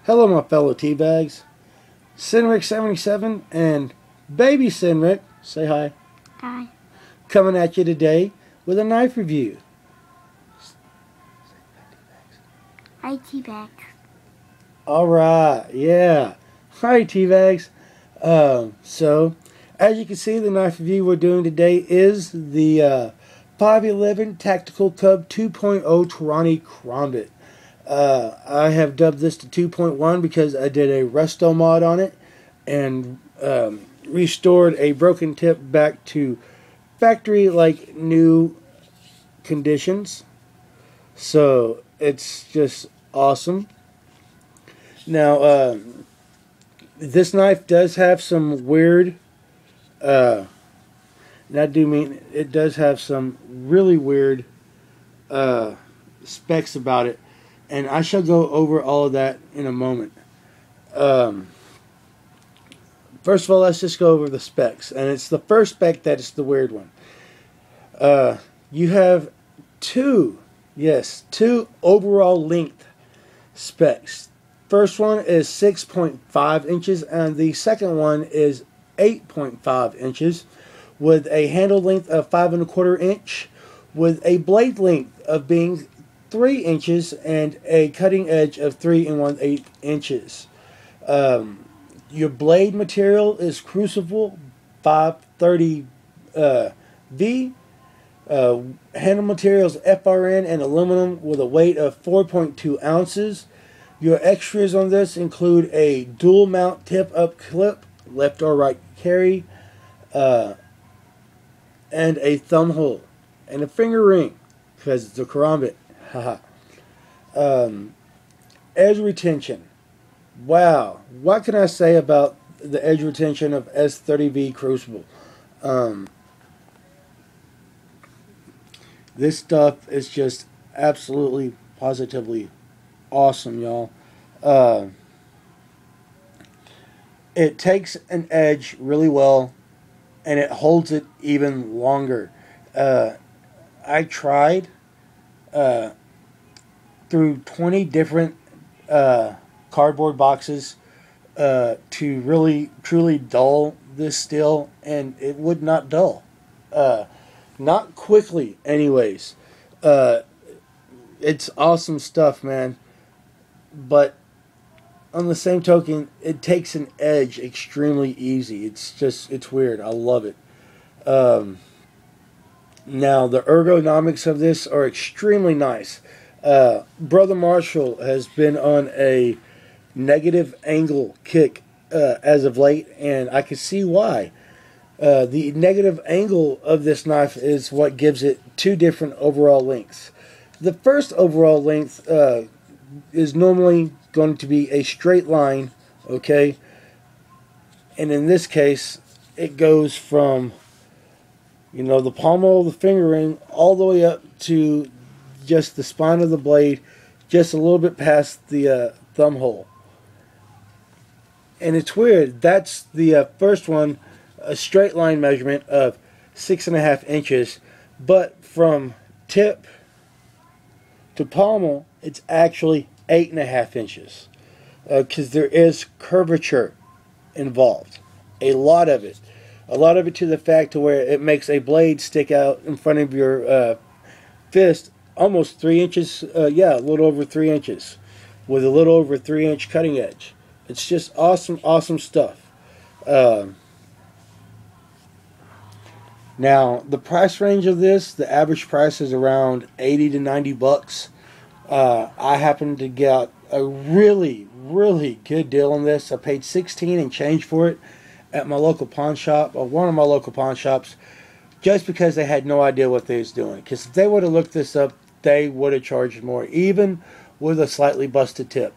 Hello, my fellow teabags. Sinrick77 and Baby Sinrick, say hi. Hi. Coming at you today with a knife review. Hi, T-Bags. Alright, yeah. Hi, teabags. So, as you can see, the knife review we're doing today is the 511 Tactical C.U.B 2.0 Tarani Karambit. I have dubbed this to 2.1 because I did a resto mod on it and restored a broken tip back to factory like new conditions. So it's just awesome. Now this knife does have some weird and I do mean it does have some really weird specs about it, and I shall go over all of that in a moment. First of all, let's just go over the specs, and it's the first spec that is the weird one. You have two overall length specs. First one is 6.5 inches, and the second one is 8.5 inches, with a handle length of 5 1/4 inch, with a blade length of being 3 inches and a cutting edge of 3 1/8 inches. Your blade material is Crucible 530 V. Handle material is FRN and aluminum with a weight of 4.2 ounces. Your extras on this include a dual mount tip up clip, left or right carry, and a thumb hole and a finger ring because it's a Karambit. Haha. Edge retention. Wow, what can I say about the edge retention of S30V Crucible? This stuff is just absolutely, positively awesome, y'all. It takes an edge really well, and it holds it even longer. I tried through 20 different cardboard boxes to really truly dull this steel, and it would not dull. Not quickly anyways. It's awesome stuff, man, but on the same token, it takes an edge extremely easy. It's weird. I love it. Now the ergonomics of this are extremely nice. Brother Marshall has been on a negative angle kick as of late, and I can see why. The negative angle of this knife is what gives it two different overall lengths. The first overall length is normally going to be a straight line, okay? And in this case, it goes from, the pommel of the finger ring all the way up to just the spine of the blade, just a little bit past the thumb hole. And it's weird. That's the first one, a straight line measurement of 6.5 inches, but from tip to pommel, it's actually 8.5 inches, because there is curvature involved. A lot of it to the fact to where it makes a blade stick out in front of your fist almost 3 inches. A little over 3 inches, with a little over 3-inch cutting edge. It's just awesome stuff. Now, the price range of this, the average price is around 80 to 90 bucks. I happened to get a really good deal on this. I paid 16 and change for it at my local pawn shop, or one of my local pawn shops, just because they had no idea what they was doing. Because if they would have looked this up, they would have charged more, even with a slightly busted tip.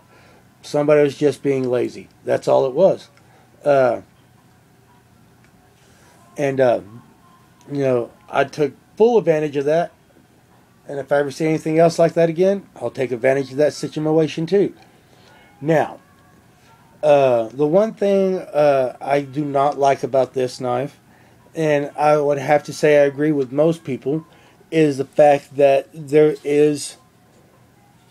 Somebody was just being lazy. That's all it was. I took full advantage of that. And if I ever see anything else like that again, I'll take advantage of that situation too. Now, the one thing I do not like about this knife, and I would have to say I agree with most people, is the fact that there is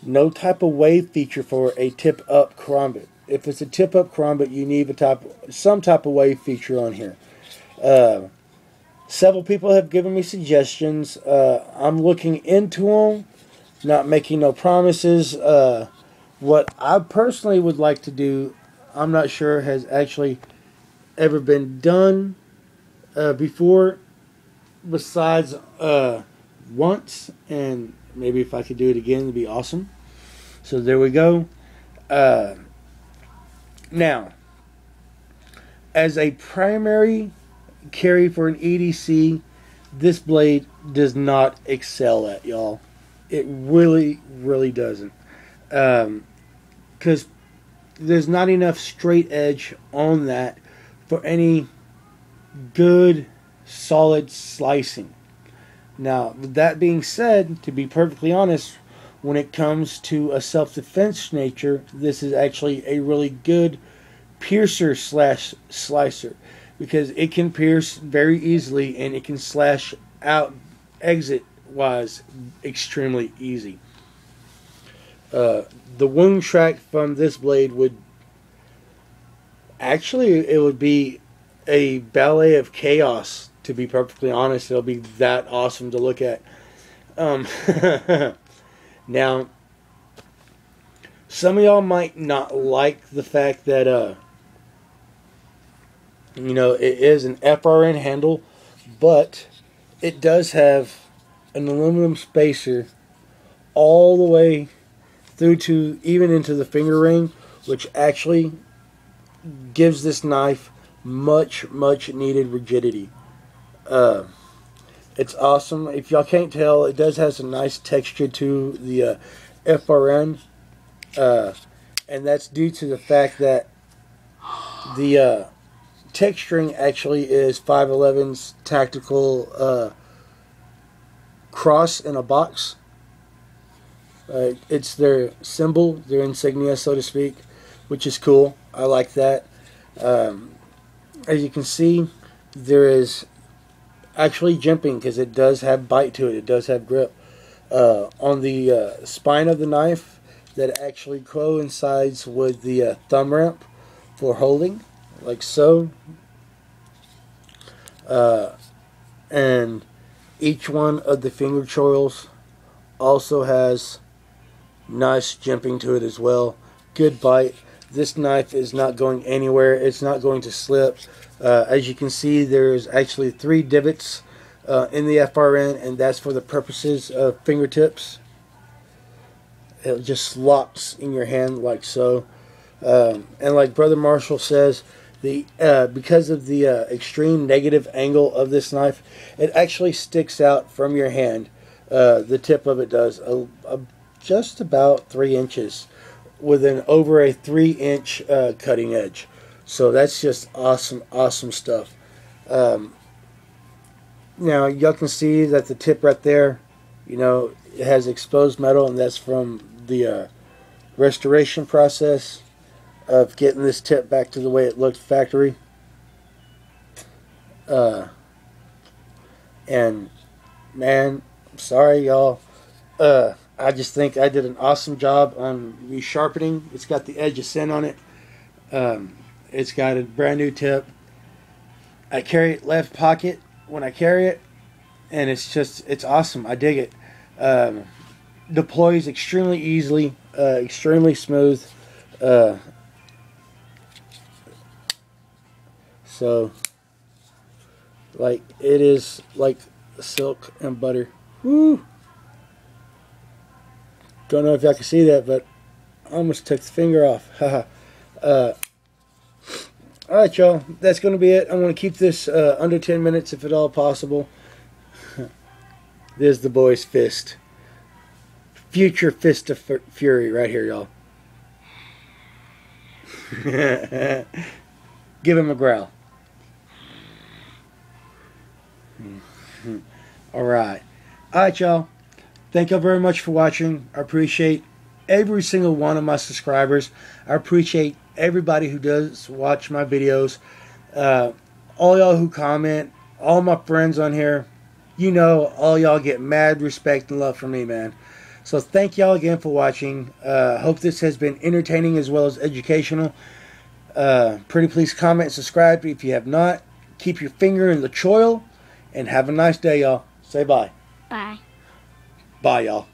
No type of wave feature for a tip-up Karambit. If it's a tip-up Karambit, you need some type of wave feature on here. Several people have given me suggestions. I'm looking into them, not making no promises. What I personally would like to do, I'm not sure has actually ever been done before, besides once, and maybe if I could do it again, it'd be awesome. So there we go. Now, as a primary carry for an EDC, this blade does not excel at, y'all. It really, really doesn't. Because there's not enough straight edge on that for any good, solid slicing. Now, with that being said, to be perfectly honest, when it comes to a self-defense nature, this is actually a really good piercer slash slicer, because it can pierce very easily and it can slash out exit wise extremely easy. The wound track from this blade would actually, it would be a ballet of chaos, to be perfectly honest. It'll be that awesome to look at. Now, some of y'all might not like the fact that it is an FRN handle, but it does have an aluminum spacer all the way through to even into the finger ring, which actually gives this knife much needed rigidity. It's awesome. If y'all can't tell, it does have some nice texture to the FRN, and that's due to the fact that the texturing actually is 511's Tactical cross in a box. It's their symbol, their insignia, so to speak, which is cool. I like that. As you can see, there is actually jimping, because it does have bite to it. It does have grip. On the spine of the knife, that actually coincides with the thumb ramp for holding, like so. And each one of the finger choils also has nice jimping to it as well. Good bite. This knife is not going anywhere. It's not going to slip. As you can see, there's actually 3 divots in the FRN, and that's for the purposes of fingertips. It just locks in your hand like so. And like Brother Marshall says, because of the extreme negative angle of this knife, it actually sticks out from your hand. The tip of it does just about 3 inches, with over a 3-inch cutting edge. So that's just awesome stuff. Now y'all can see that the tip right there, it has exposed metal, and that's from the restoration process of getting this tip back to the way it looked factory. And man, I'm sorry y'all. I just think I did an awesome job on resharpening. It's got the edge of sin on it. It's got a brand new tip. I carry it left pocket when I carry it, and it's awesome. I dig it. Deploys extremely easily, extremely smooth. So, like, it is like silk and butter. Woo! Don't know if y'all can see that, but I almost took the finger off. Haha. Alright, y'all. That's going to be it. I'm going to keep this under 10 minutes if at all possible. There's the boy's fist. Future fist of fury right here, y'all. Give him a growl. Alright. Alright, y'all. Thank you very much for watching. I appreciate every single one of my subscribers. I appreciate everybody who does watch my videos. All y'all who comment, all my friends on here, all y'all get mad respect and love from me, man. So thank y'all again for watching. Hope this has been entertaining as well as educational. Pretty please comment, subscribe if you have not. Keep your finger in the choil, and have a nice day, y'all. Say bye. Bye. Bye, y'all.